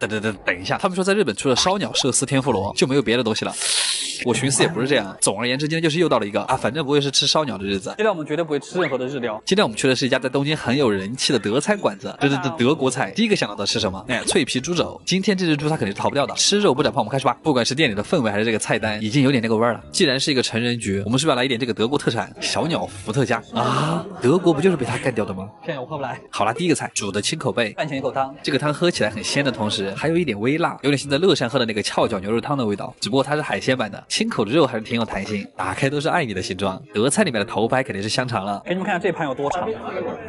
等一下，他们说在日本除了烧鸟、寿司、天妇罗就没有别的东西了。我寻思也不是这样。总而言之，今天就是又到了一个反正不会是吃烧鸟的日子。今天我们绝对不会吃任何的日料。今天我们去的是一家在东京很有人气的德餐馆子，这德国菜。第一个想到的是什么？脆皮猪肘。今天这只猪它肯定是逃不掉的。吃肉不长胖，我们开始吧。不管是店里的氛围还是这个菜单，已经有点那个味儿了。既然是一个成人局，我们是不是要来一点这个德国特产小鸟伏特加啊？德国不就是被它干掉的吗？骗我喝不来。好啦，第一个菜煮的青口贝，饭前一口汤。这个汤喝起来很鲜的同时，还有一点微辣，有点像在乐山喝的那个翘脚牛肉汤的味道，只不过它是海鲜版的。青口的肉还是挺有弹性，打开都是爱你的形状。德菜里面的头牌肯定是香肠了。给你们看看这盘有多长。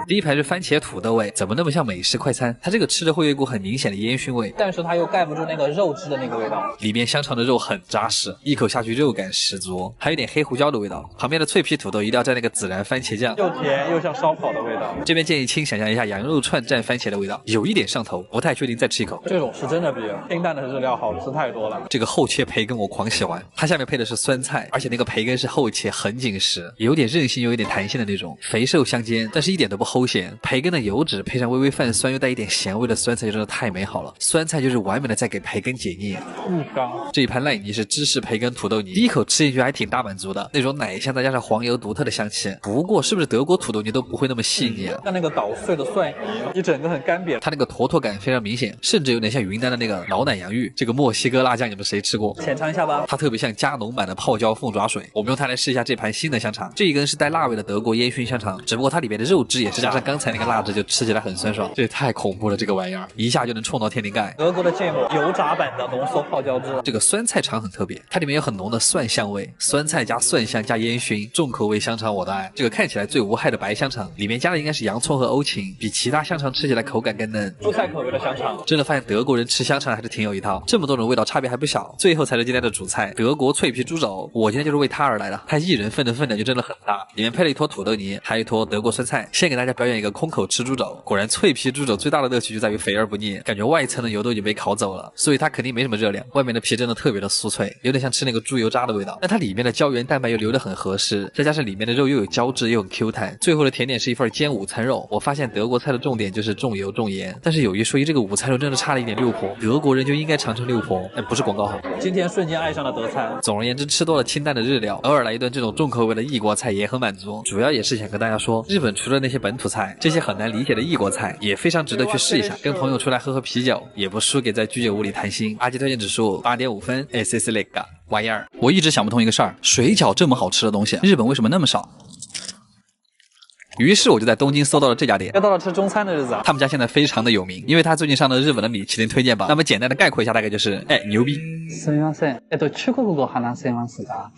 第一盘是番茄土豆味，怎么那么像美式快餐？它这个吃着会有一股很明显的烟熏味，但是它又盖不住那个肉汁的那个味道。里面香肠的肉很扎实，一口下去肉感十足，还有点黑胡椒的味道。旁边的脆皮土豆一定要蘸那个孜然番茄酱，又甜又像烧烤的味道。这边建议亲想象一下羊肉串蘸番茄的味道，有一点上头，不太确定，再吃一口。这种是真的比清淡的日料好吃太多了。这个厚切培根我狂喜欢，它下面配的是酸菜，而且那个培根是厚切很紧实，有点韧性又有点弹性的那种，肥瘦相间，但是一点都不齁咸。培根的油脂配上微微泛酸又带一点咸味的酸菜，真的太美好了。酸菜就是完美的在给培根解腻。这一盘赖泥是芝士培根土豆泥，第一口吃进去还挺大满足的，那种奶香再加上黄油独特的香气。不过是不是德国土豆泥都不会那么细腻啊？像那个捣碎的蒜泥，一整个很干瘪，它那个坨坨感非常明显，甚至有点像云南的那个老奶洋芋。这个墨西哥辣酱你们谁吃过？浅尝一下吧。它特别像加浓版的泡椒凤爪水。我们用它来试一下这盘新的香肠，这一根是带辣味的德国烟熏香肠，只不过它里面的肉汁也是加上刚才那个辣汁，就吃起来很酸爽。这也太恐怖了，这个玩意儿一下就能冲到天灵盖。德国的芥末油炸版的浓缩泡椒汁。这个酸菜肠很特别，它里面有很浓的蒜香味，酸菜加蒜香加烟熏，重口味香肠我的爱。这个看起来最无害的白香肠，里面加的应该是洋葱和欧芹，比其他香肠吃起来口感更嫩。蔬菜口味的香肠，真的发现德国人吃香肠还是挺有一套，这么多种味道差别还不小。最后才是今天的主菜，德国脆皮猪肘，我今天就是为它而来的，它一人份的分量就真的很大，里面配了一坨土豆泥，还有一坨德国酸菜。先给大家表演一个空口吃猪肘，果然脆皮猪肘最大的乐趣就在于肥而不腻，感觉外层的油都已经被烤走了，所以它肯定没什么热量，外面的皮真的特别的酥脆，有点像吃那个猪油渣的味道，但它里面的胶原蛋白又流得很合适，再加上里面的肉又有胶质又很 Q 弹。最后的甜点是一份煎午餐肉，我发现德国菜的重点就是重油重盐，但是有一说一，这个午餐肉真的差了一点六婆，德国人就应该尝尝六婆，不是广告哈。今天瞬间爱上了德餐。总而言之，吃多了清淡的日料，偶尔来一顿这种重口味的异国菜也很满足。主要也是想跟大家说，日本除了那些本土菜，这些很难理解的异国菜也非常值得去试一下。跟朋友出来喝喝啤酒，也不输给在居酒屋里谈心。阿基推荐指数8.5分 ，SS 那个玩意儿。我一直想不通一个事儿，水饺这么好吃的东西，日本为什么那么少？于是我就在东京搜到了这家店，又到了吃中餐的日子啊！他们家现在非常的有名，因为他最近上了日本的米其林推荐榜。那么简单的概括一下，大概就是牛逼。すみません。中国語話せますか？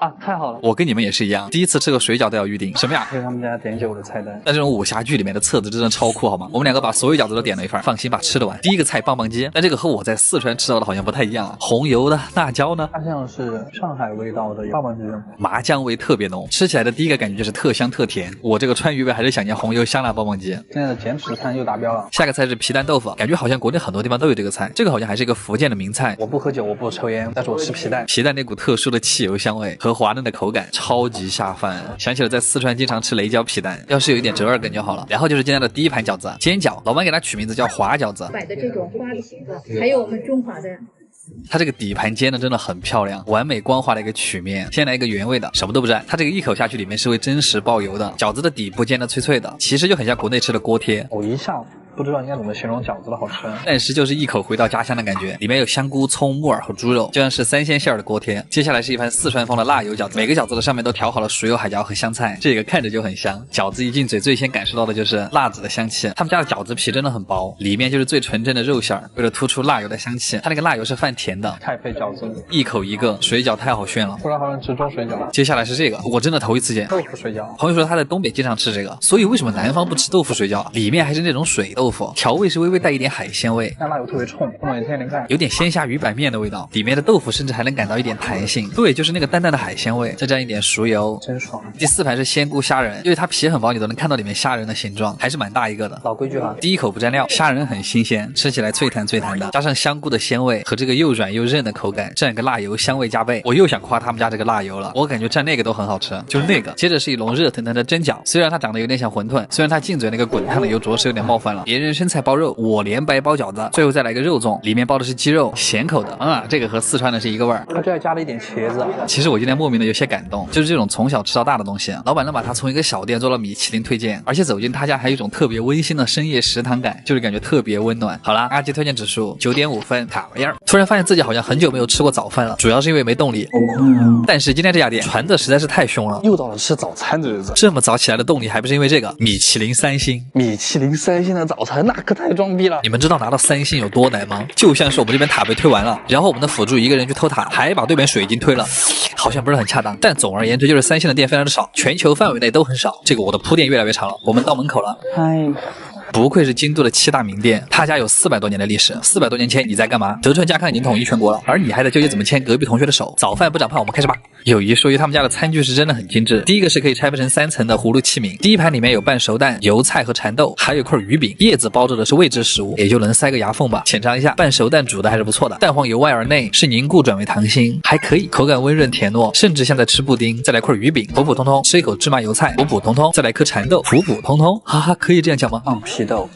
啊，太好了！我跟你们也是一样，第一次吃个水饺都要预定。什么呀？这是他们家点酒的菜单。但这种武侠剧里面的册子真的超酷，好吗？我们两个把所有饺子都点了一份，放心吧，吃得完。第一个菜棒棒鸡，但这个和我在四川吃到的好像不太一样啊。红油的辣椒呢？它像是上海味道的棒棒鸡，麻酱味特别浓，吃起来的第一个感觉就是特香特甜。我这个川渝味还是想念红油香辣棒棒鸡。现在的减脂餐又达标了。下个菜是皮蛋豆腐，感觉好像国内很多地方都有这个菜，这个好像还是一个福建的名菜。我不喝酒，我不抽烟，但是我吃皮蛋。皮蛋那股特殊的汽油香味和滑嫩的口感，超级下饭。想起了在四川经常吃雷椒皮蛋，要是有一点折耳根就好了。然后就是今天的第一盘饺子，煎饺，老板给它取名字叫滑饺子，摆的这种花的形状，还有我们中华的。它这个底盘煎的真的很漂亮，完美光滑的一个曲面。先来一个原味的，什么都不蘸，它这个一口下去里面是会真实爆油的，饺子的底部煎的脆脆的，其实就很像国内吃的锅贴。我一下不知道应该怎么形容饺子的好吃，但是就是一口回到家乡的感觉，里面有香菇、葱、木耳和猪肉，就像是3鲜馅的锅贴。接下来是一盘四川风的辣油饺子，每个饺子的上面都调好了熟油海椒和香菜，这个看着就很香。饺子一进嘴，最先感受到的就是辣子的香气。他们家的饺子皮真的很薄，里面就是最纯正的肉馅儿，为了突出辣油的香气，它那个辣油是泛甜的。太配饺子，一口一个水饺太好炫了，突然好想吃中水饺。接下来是这个，我真的头一次见豆腐水饺。朋友说他在东北经常吃这个，所以为什么南方不吃豆腐水饺？里面还是那种水豆腐，调味是微微带一点海鲜味，那辣油特别冲，弄点天灵盖，有点鲜虾鱼板面的味道。里面的豆腐甚至还能感到一点弹性，对，就是那个淡淡的海鲜味，再蘸一点熟油，真爽。第四盘是鲜菇虾仁，因为它皮很薄，你都能看到里面虾仁的形状，还是蛮大一个的。老规矩哈，第一口不蘸料，虾仁很新鲜，吃起来脆弹脆弹的，加上香菇的鲜味和这个又软又韧的口感，蘸个辣油香味加倍。我又想夸他们家这个辣油了，我感觉蘸那个都很好吃，就是那个。接着是一笼热腾腾的蒸饺，虽然它长得有点像馄饨，虽然它进嘴那个滚烫的油着实有点冒犯了，别人生菜包肉，我莲白包饺子，最后再来个肉粽，里面包的是鸡肉，咸口的啊，这个和四川的是一个味儿。他这还加了一点茄子。其实我今天莫名的有些感动，就是这种从小吃到大的东西，老板能把它从一个小店做到米其林推荐，而且走进他家还有一种特别温馨的深夜食堂感，就是感觉特别温暖。好啦，阿基推荐指数9.5分，卡玩意儿。突然发现自己好像很久没有吃过早饭了，主要是因为没动力。但是今天这家店传的实在是太凶了，又到了吃早餐的日子。这么早起来的动力还不是因为这个米其林3星。米其林3星的早餐那可太装逼了。你们知道拿到3星有多难吗？就像是我们这边塔被推完了，然后我们的辅助一个人去偷塔，还把对面水已经推了，好像不是很恰当。但总而言之就是3星的店非常的少，全球范围内都很少。这个我的铺垫越来越长了，我们到门口了。嗨。不愧是京都的7大名店，他家有400多年的历史。400多年前你在干嘛？德川家康已经统一全国了，而你还在纠结怎么牵隔壁同学的手。早饭不长胖，我们开始吧。有一说一，他们家的餐具是真的很精致。第一个是可以拆分成3层的葫芦器皿，第一盘里面有半熟蛋、油菜和蚕豆，还有一块鱼饼，叶子包着的是未知食物，也就能塞个牙缝吧。浅尝一下，半熟蛋煮的还是不错的，蛋黄由外而内是凝固转为溏心，还可以，口感温润甜糯，甚至像在吃布丁。再来块鱼饼，普普通通；吃一口芝麻油菜，普普通通；再来颗蚕豆，普普通通。哈哈，可以这样讲吗？皮豆。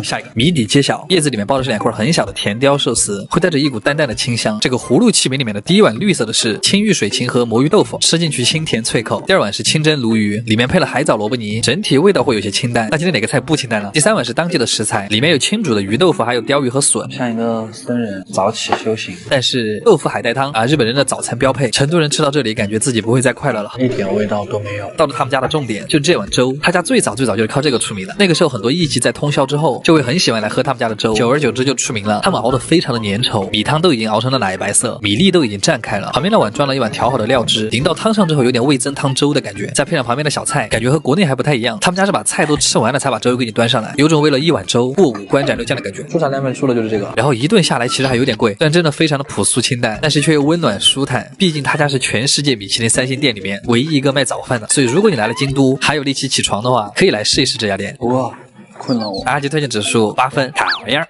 下一个谜底揭晓，叶子里面包的是2块很小的甜鲷寿司，会带着一股淡淡的清香。这个葫芦器皿里面的第一碗绿色的是青玉水芹和魔芋豆腐，吃进去清甜脆口。第二碗是清蒸鲈鱼，里面配了海藻萝卜泥，整体味道会有些清淡。那今天哪个菜不清淡呢？第3碗是当季的食材，里面有清煮的鱼豆腐，还有鲷鱼和笋。像一个僧人早起修行。但是豆腐海带汤啊，日本人的早餐标配，成都人吃到这里感觉自己不会再快乐了，一点味道都没有。到了他们家的重点，就是这碗粥。他家最早就是靠这个出名的。那个时候很多艺妓在通宵之后就会很喜欢来喝他们家的粥，久而久之就出名了。他们熬得非常的粘稠，米汤都已经熬成了奶白色，米粒都已经绽开了。旁边的碗装了一碗调好的料汁，淋到汤上之后有点味增汤粥的感觉，再配上旁边的小菜，感觉和国内还不太一样。他们家是把菜都吃完了才把粥给你端上来，有种为了一碗粥过五关斩六将的感觉。出产量本出的就是这个，然后一顿下来其实还有点贵，但真的非常的朴素清淡，但是却又温暖舒坦。毕竟他家是全世界米其林3星店里面唯一一个卖早饭的，所以如果你来了京都还有力气起床的话，可以来试一试这家店。哇，困了我。阿基推荐指数8分，卡玩意儿。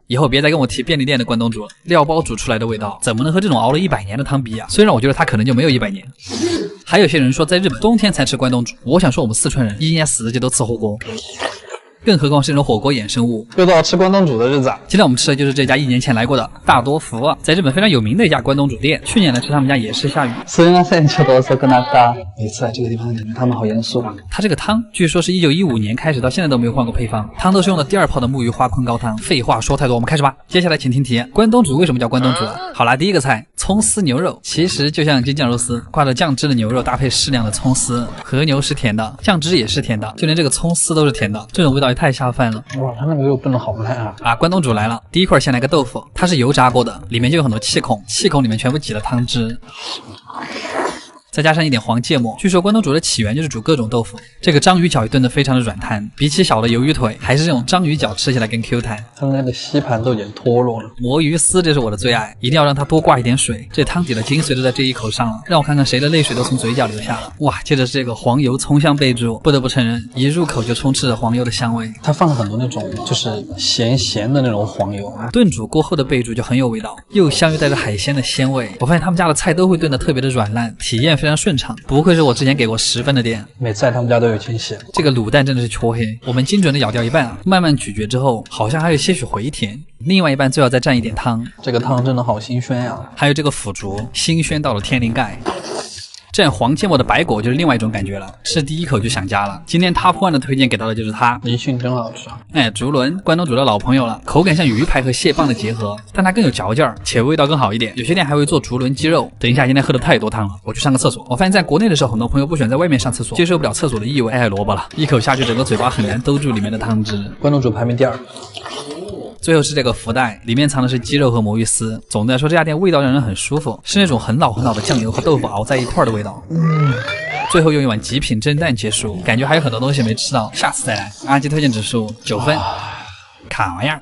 以后别再跟我提便利店的关东煮了，料包煮出来的味道怎么能和这种熬了100年的汤比啊？虽然我觉得它可能就没有100年。还有些人说在日本冬天才吃关东煮，我想说我们四川人1年4季都吃火锅，更何况是这种火锅衍生物。又到吃关东煮的日子。今天我们吃的就是这家1年前来过的大多福啊，在日本非常有名的一家关东煮店。去年来吃他们家也是下雨。所以呢，现在吃多少个那个？每次来这个地方感觉他们好严肃。它这个汤据说是1915年开始到现在都没有换过配方，汤都是用的第2泡的木鱼花昆高汤。废话说太多，我们开始吧。接下来请听题：关东煮为什么叫关东煮啊？好啦，第一个菜葱丝牛肉，其实就像京酱肉丝，挂着酱汁的牛肉搭配适量的葱丝，和牛是甜的，酱汁也是甜的，就连这个葱丝都是甜的，这种味道也太下饭了。哇，他那个肉炖的好烂啊！关东煮来了，第一块先来个豆腐，它是油炸过的，里面就有很多气孔，气孔里面全部挤了汤汁。再加上一点黄芥末。据说关东煮的起源就是煮各种豆腐。这个章鱼脚也炖得非常的软弹，比起小的鱿鱼腿，还是这种章鱼脚吃起来更 Q 弹。他们那个吸盘都已经脱落了。魔芋丝这是我的最爱，一定要让它多挂一点水。这汤底的精髓都在这一口上了，让我看看谁的泪水都从嘴角流下了。哇，接着是这个黄油葱香备注，不得不承认，一入口就充斥着黄油的香味。它放了很多那种就是咸的那种黄油，炖煮过后的备注就很有味道，又香又带着海鲜的鲜味。我发现他们家的菜都会炖得特别的软烂，体验非常顺畅，不愧是我之前给过10分的店。每次来他们家都有惊喜。这个卤蛋真的是黢黑，我们精准的咬掉一半啊，慢慢咀嚼之后，好像还有些许回甜。另外一半最好再蘸一点汤，这个汤真的好新鲜呀！还有这个腐竹，新鲜到了天灵盖。蘸黄芥末的白果就是另外一种感觉了，吃第一口就想家了。今天 Top 1的推荐给到的就是它，一迅真好吃。竹轮关东煮的老朋友了，口感像鱼排和蟹棒的结合，但它更有嚼劲儿，且味道更好一点。有些店还会做竹轮鸡肉。等一下，今天喝的太多汤了，我去上个厕所。我发现在国内的时候，很多朋友不喜欢在外面上厕所，接受不了厕所的异味，爱萝卜了，一口下去，整个嘴巴很难兜住里面的汤汁。关东煮排名第2。最后是这个福袋，里面藏的是鸡肉和魔芋丝。总的来说，这家店味道让人很舒服，是那种很老很老的酱油和豆腐熬在一块的味道。最后用一碗极品蒸蛋结束，感觉还有很多东西没吃到，下次再来。阿基推荐指数9分，卡玩意儿。